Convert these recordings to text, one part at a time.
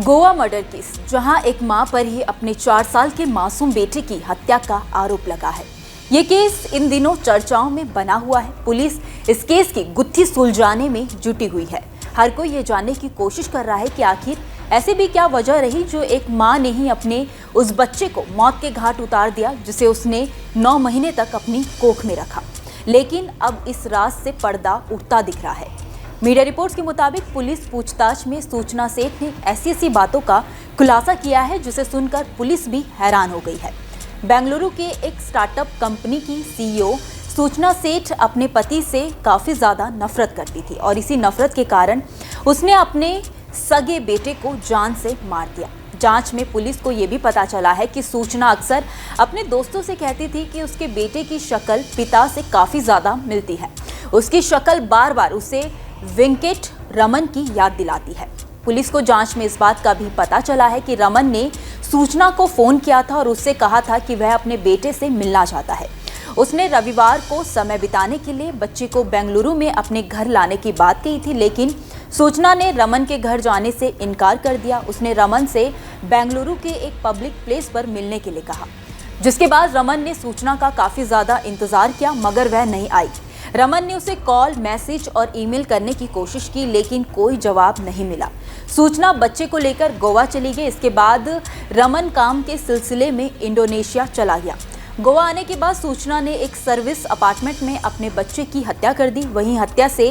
Goa murder case, जहां एक मां पर ही अपने 4 साल के मासूम बेटे की हत्या का आरोप लगा है। ये केस इन दिनों चर्चाओं में बना हुआ है। पुलिस इस केस की गुत्थी सुलझाने में जुटी हुई है। हर कोई ये जानने की कोशिश कर रहा है कि आखिर ऐसी भी क्या वजह रही जो एक मां ने ही अपने उस बच्चे को मौत के घाट उतार दिया, जिसे उसने 9 महीने तक अपनी कोख में रखा। लेकिन अब इस राज से पर्दा उठता दिख रहा है। मीडिया रिपोर्ट्स के मुताबिक पुलिस पूछताछ में सूचना सेठ ने ऐसी बातों का खुलासा किया है जिसे सुनकर पुलिस भी हैरान हो गई है। बेंगलुरु के एक स्टार्टअप कंपनी की सीईओ सूचना सेठ अपने पति से काफ़ी ज़्यादा नफरत करती थी और इसी नफरत के कारण उसने अपने सगे बेटे को जान से मार दिया। जांच में पुलिस को ये भी पता चला है कि सूचना अक्सर अपने दोस्तों से कहती थी कि उसके बेटे की शक्ल पिता से काफ़ी ज़्यादा मिलती है। उसकी शक्ल बार बार उसे वेंकट रमन की याद दिलाती है। पुलिस को जांच में इस बात का भी पता चला है कि रमन ने सूचना को फ़ोन किया था और उससे कहा था कि वह अपने बेटे से मिलना चाहता है। उसने रविवार को समय बिताने के लिए बच्चे को बेंगलुरु में अपने घर लाने की बात कही थी, लेकिन सूचना ने रमन के घर जाने से इनकार कर दिया। उसने रमन से बेंगलुरु के एक पब्लिक प्लेस पर मिलने के लिए कहा, जिसके बाद रमन ने सूचना का काफ़ी ज़्यादा इंतज़ार किया, मगर वह नहीं आई। रमन ने उसे कॉल, मैसेज और ईमेल करने की कोशिश की, लेकिन कोई जवाब नहीं मिला। सूचना बच्चे को लेकर गोवा चली गई। इसके बाद रमन काम के सिलसिले में इंडोनेशिया चला गया। गोवा आने के बाद सूचना ने एक सर्विस अपार्टमेंट में अपने बच्चे की हत्या कर दी। वहीं हत्या से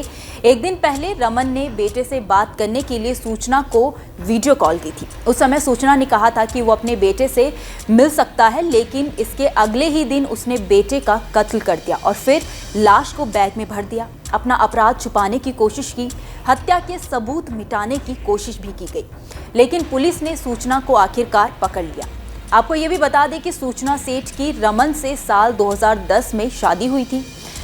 एक दिन पहले रमन ने बेटे से बात करने के लिए सूचना को वीडियो कॉल की थी। उस समय सूचना ने कहा था कि वो अपने बेटे से मिल सकता है, लेकिन इसके अगले ही दिन उसने बेटे का कत्ल कर दिया और फिर लाश को बैग में भर दिया। अपना अपराध छुपाने की कोशिश की, हत्या के सबूत मिटाने की कोशिश भी की गई, लेकिन पुलिस ने सूचना को आखिरकार पकड़ लिया। आपको ये भी बता दें कि सूचना सेठ की रमन से साल 2010 में शादी हुई थी।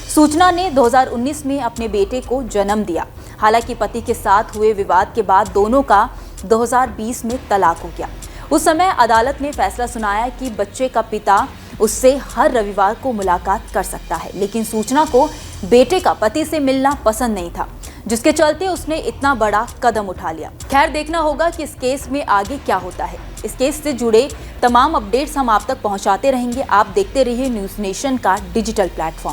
सूचना ने 2019 में अपने बेटे को जन्म दिया। हालांकि पति के साथ हुए विवाद के बाद दोनों का 2020 में तलाक हो गया। उस समय अदालत ने फैसला सुनाया कि बच्चे का पिता उससे हर रविवार को मुलाकात कर सकता है, लेकिन सूचना को बेटे का पति से मिलना पसंद नहीं था, जिसके चलते उसने इतना बड़ा कदम उठा लिया। खैर, देखना होगा कि इस केस में आगे क्या होता है। इस केस से जुड़े तमाम अपडेट्स हम आप तक पहुंचाते रहेंगे। आप देखते रहिए न्यूज़ नेशन का डिजिटल प्लेटफॉर्म।